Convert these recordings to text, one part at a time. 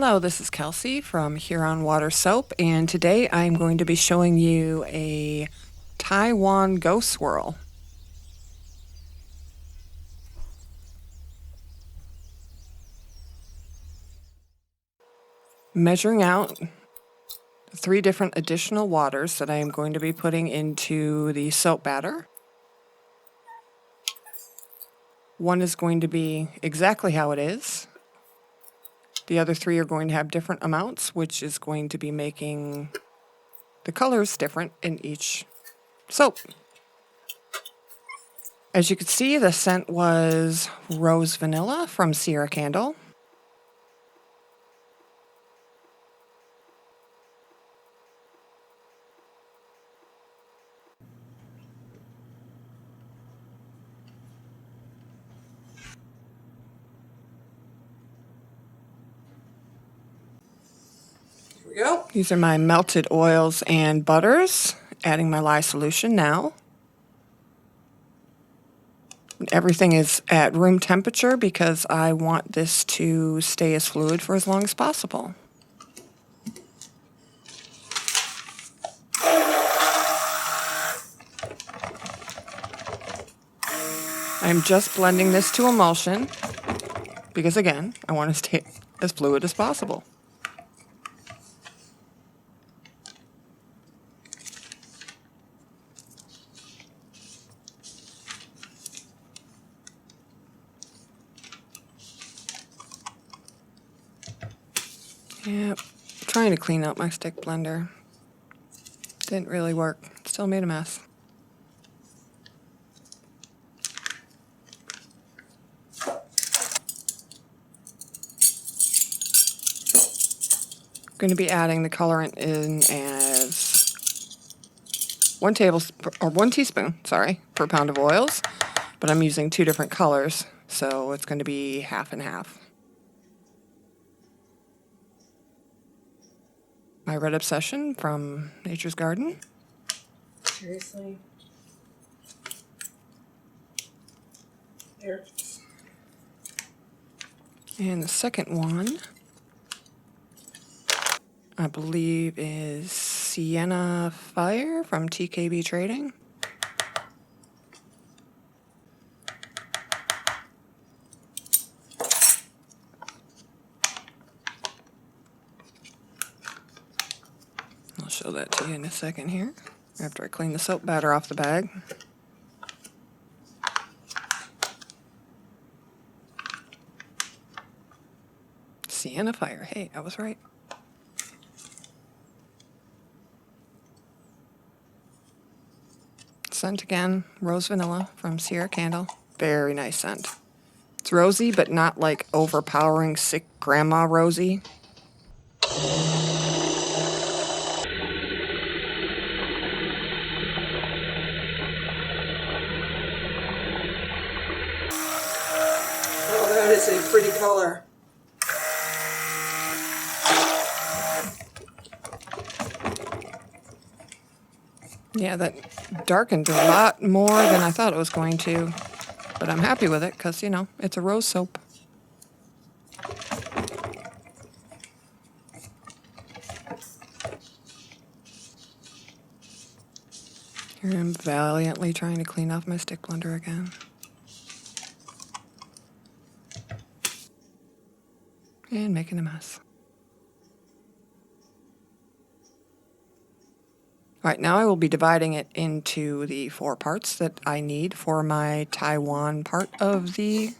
Hello, this is Kelsey from Huron Water Soap, and today I'm going to be showing you a Taiwan Ghost Swirl. Measuring out 3 different additional waters that I am going to be putting into the soap batter. One is going to be exactly how it is. The other 3 are going to have different amounts, which is going to be making the colors different in each soap. As you can see, the scent was Rose Vanilla from Sierra Candle. Here we go. These are my melted oils and butters. Adding my lye solution now. Everything is at room temperature because I want this to stay as fluid for as long as possible. I'm just blending this to emulsion because, again, I want to stay as fluid as possible. Yep, trying to clean out my stick blender. Didn't really work. Still made a mess. Going to be adding the colorant in as 1 teaspoon, per pound of oils, but I'm using 2 different colors, so it's going to be half and half. My Red Obsession from Nature's Garden. Seriously? There. And the second one, I believe, is Sienna Fire from TKB Trading. I'll show that to you in a second here, after I clean the soap batter off the bag. Sienna Fire, hey, I was right. Scent again, Rose Vanilla from Sierra Candle. Very nice scent. It's rosy, but not like overpowering sick grandma rosy. Oh, that is a pretty color. Yeah, that darkened a lot more than I thought it was going to. But I'm happy with it because, you know, it's a rose soap. Here I'm valiantly trying to clean off my stick blender again. And making a mess. All right, now I will be dividing it into the 4 parts that I need for my Taiwan part of the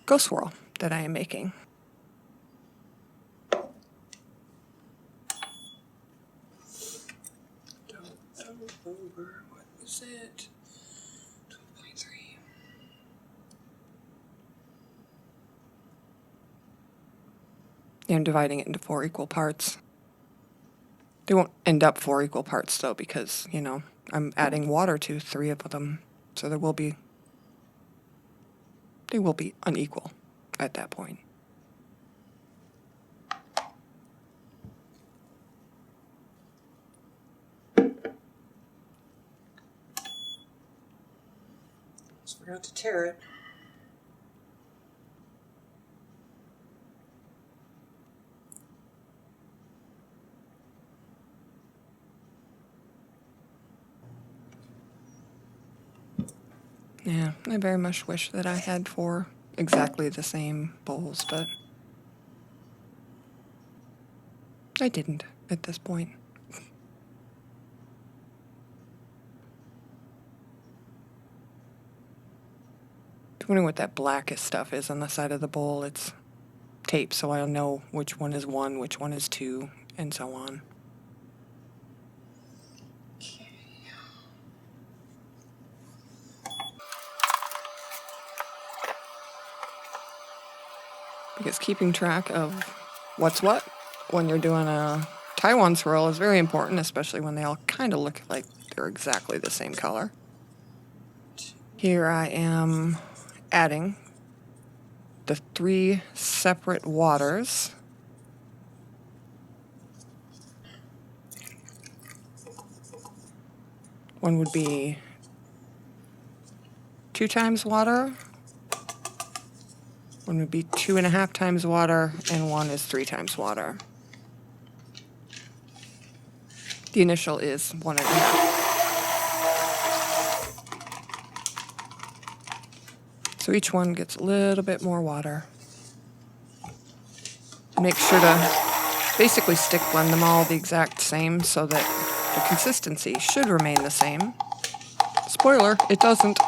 Ghost Swirl that I am making. Over, what was it? 12.3. I'm dividing it into 4 equal parts. They won't end up 4 equal parts though, because, you know, I'm adding water to 3 of them, so they will be unequal at that point. Just forgot to tear it. Yeah, I very much wish that I had 4 exactly the same bowls, but I didn't at this point. I'm wondering what that blackest stuff is on the side of the bowl. It's tape, so I'll know which one is 1, which one is 2, and so on. Because keeping track of what's what when you're doing a Taiwan swirl is very important, especially when they all kind of look like they're exactly the same color. Here I am adding the 3 separate waters. One would be 2 times water, one would be 2.5 times water, and one is 3 times water. The initial is 1.5. So each one gets a little bit more water. Make sure to basically stick blend them all the exact same so that the consistency should remain the same. Spoiler, it doesn't.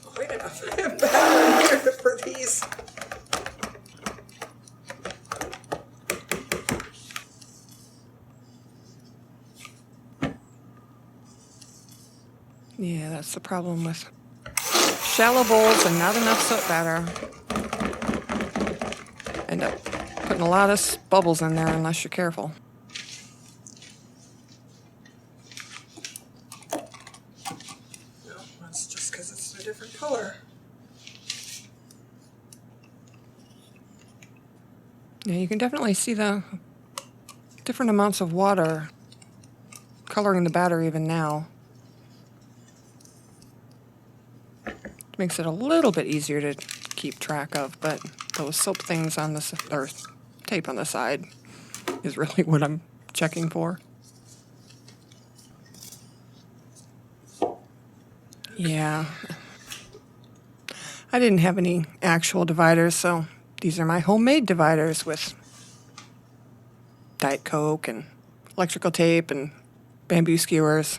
Quite enough batter in here for these. Yeah, that's the problem with shallow bowls and not enough soap batter. End up putting a lot of bubbles in there unless you're careful. No, that's just because it's a different color. Yeah, you can definitely see the different amounts of water coloring the batter even now. Makes it a little bit easier to keep track of, but those soap things on the or tape on the side is really what I'm checking for. Yeah. I didn't have any actual dividers, so these are my homemade dividers with Diet Coke and electrical tape and bamboo skewers.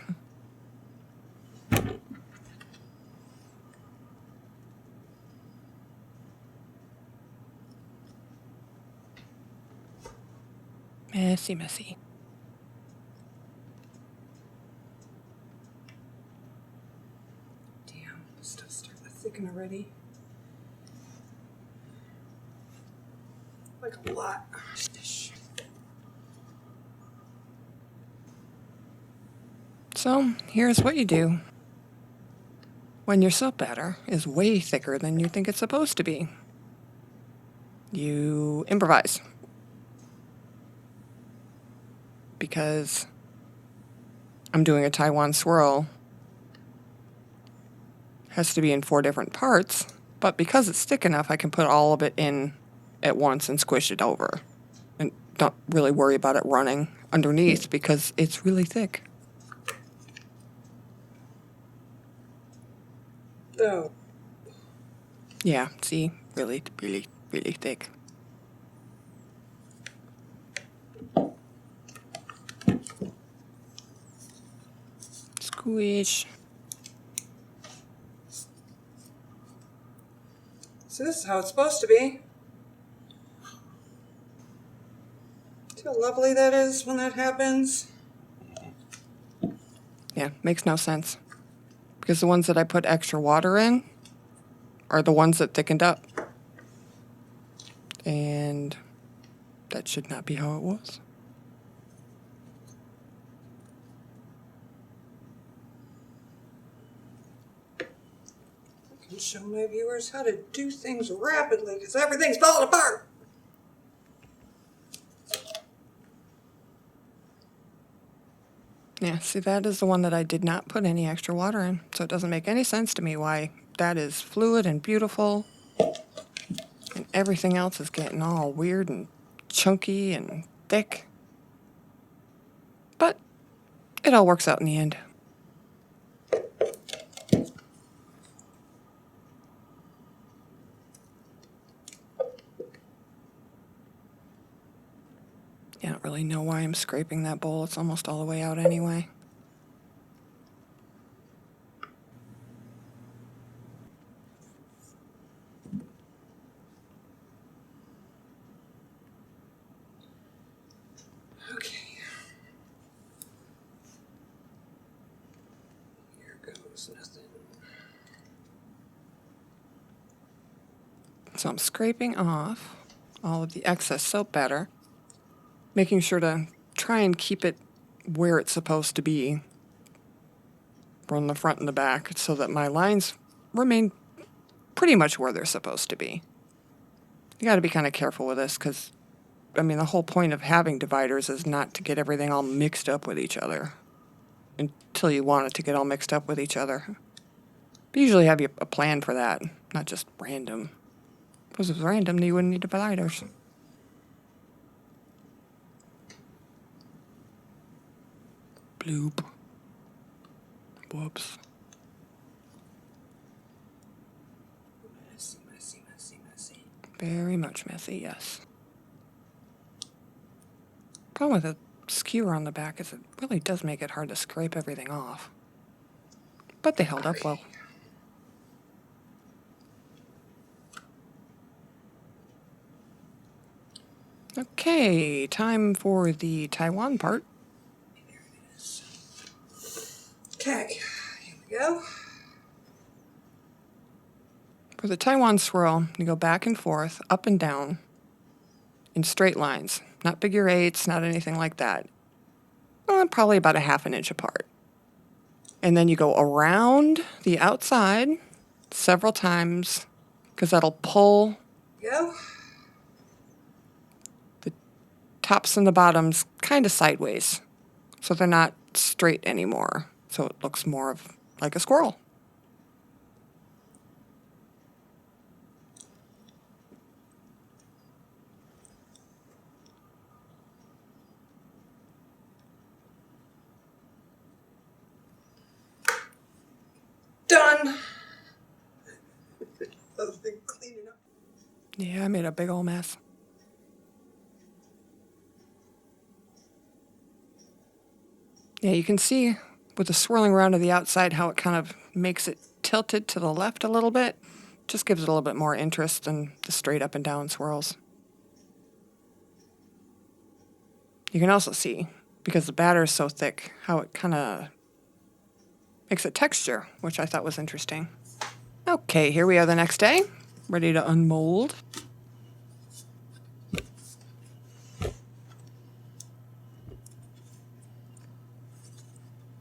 Messy, messy. Damn, this stuff's starting to thicken already. Like a lot. So here's what you do when your soap batter is way thicker than you think it's supposed to be. You improvise. Because I'm doing a Taiwan swirl. Has to be in 4 different parts, but because it's thick enough, I can put all of it in at once and squish it over. And don't really worry about it running underneath because it's really thick. Oh. Yeah, see? Really, really, really thick. Squish. So this is how it's supposed to be. See how lovely that is when that happens? Yeah, makes no sense. Because the ones that I put extra water in are the ones that thickened up. And that should not be how it was. I can show my viewers how to do things rapidly because everything's falling apart. Yeah, see, that is the one that I did not put any extra water in, so it doesn't make any sense to me why that is fluid and beautiful, and everything else is getting all weird and chunky and thick. But it all works out in the end. I don't really know why I'm scraping that bowl. It's almost all the way out anyway. Okay. Here goes nothing. So I'm scraping off all of the excess soap batter, making sure to try and keep it where it's supposed to be from the front and the back so that my lines remain pretty much where they're supposed to be. You got to be kind of careful with this because, I mean, the whole point of having dividers is not to get everything all mixed up with each other until you want it to get all mixed up with each other. But usually have a plan for that, not just random. If it was random, then you wouldn't need dividers. Bloop. Whoops. Messy, messy, messy, messy. Very much messy, yes. Problem with a skewer on the back is it really does make it hard to scrape everything off. But they held up well. Okay, time for the Taiwan part. There it is. Okay, here we go. For the Taiwan swirl, you go back and forth, up and down, in straight lines. Not figure eights, not anything like that. Probably about a half an inch apart. And then you go around the outside several times, because that'll pull Go. the tops and the bottoms kind of sideways. So they're not straight anymore. So it looks more of like a squirrel. Done. I've been cleaning up. Yeah, I made a big old mess. Yeah, you can see with the swirling around to the outside how it kind of makes it tilted to the left a little bit. Just gives it a little bit more interest than the straight up and down swirls. You can also see, because the batter is so thick, how it kind of makes a texture, which I thought was interesting. Okay, here we are the next day, ready to unmold.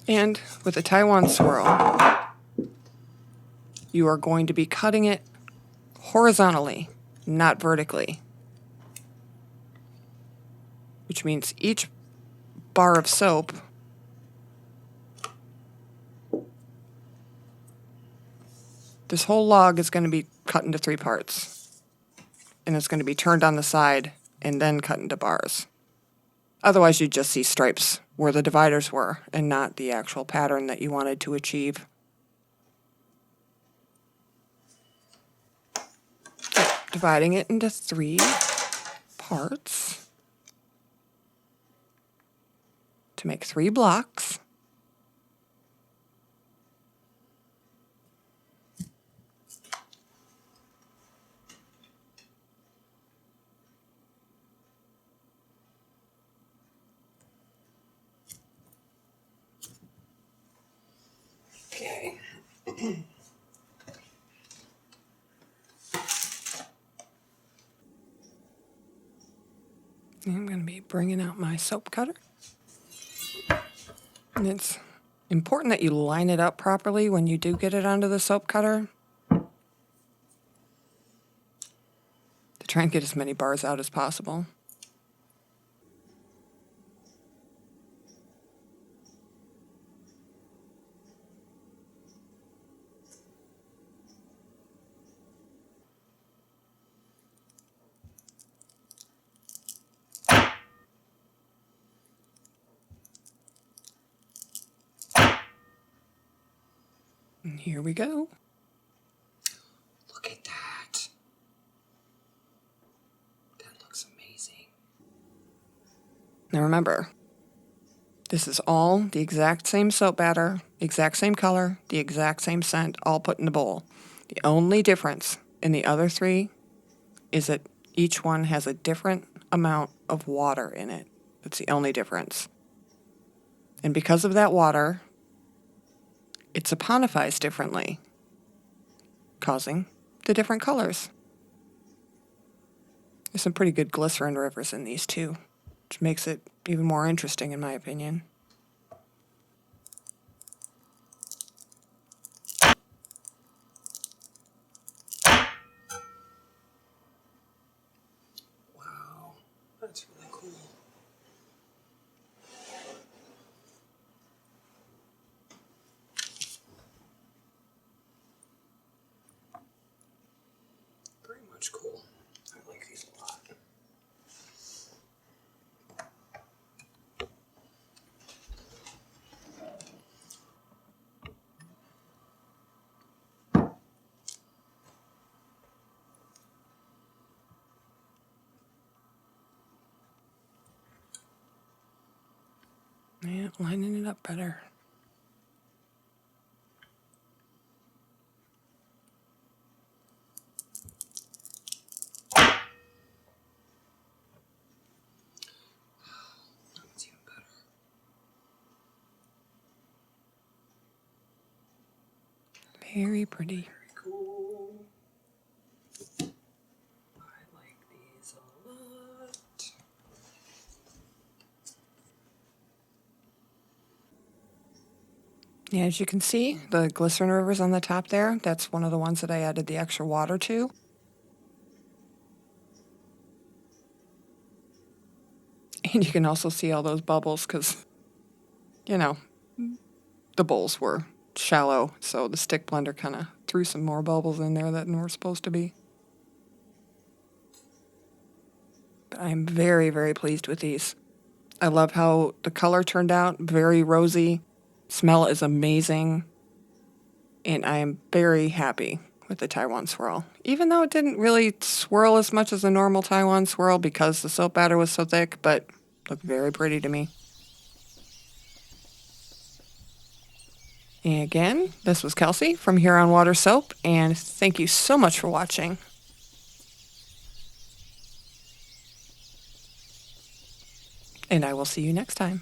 And with the Taiwan swirl, you are going to be cutting it horizontally, not vertically. Which means each bar of soap this whole log is going to be cut into 3 parts. And it's going to be turned on the side and then cut into bars. Otherwise, you'd just see stripes where the dividers were and not the actual pattern that you wanted to achieve. So, dividing it into 3 parts to make 3 blocks. Okay. I'm going to be bringing out my soap cutter. And it's important that you line it up properly when you do get it onto the soap cutter to try and get as many bars out as possible. And here we go. Look at that. That looks amazing. Now remember, this is all the exact same soap batter, exact same color, the exact same scent, all put in the bowl. The only difference in the other three is that each one has a different amount of water in it. That's the only difference. And because of that water, it saponifies differently, causing the different colors. There's some pretty good glycerin rivers in these too, which makes it even more interesting in my opinion. Wow, that's really cool. Very much cool. I like these a lot. Yeah, lining it up better. That's even better. Very pretty. Very cool. I like these a lot. Yeah, as you can see, the glycerin rivers on the top there, that's one of the ones that I added the extra water to. And you can also see all those bubbles because, you know, the bowls were shallow, so the stick blender kind of threw some more bubbles in there than were supposed to be. But I'm very, very pleased with these. I love how the color turned out, very rosy. Smell is amazing. And I am very happy with the Taiwan swirl. Even though it didn't really swirl as much as a normal Taiwan swirl because the soap batter was so thick, but looked very pretty to me. And again, this was Kelsey from Here on Water Soap, and thank you so much for watching. And I will see you next time.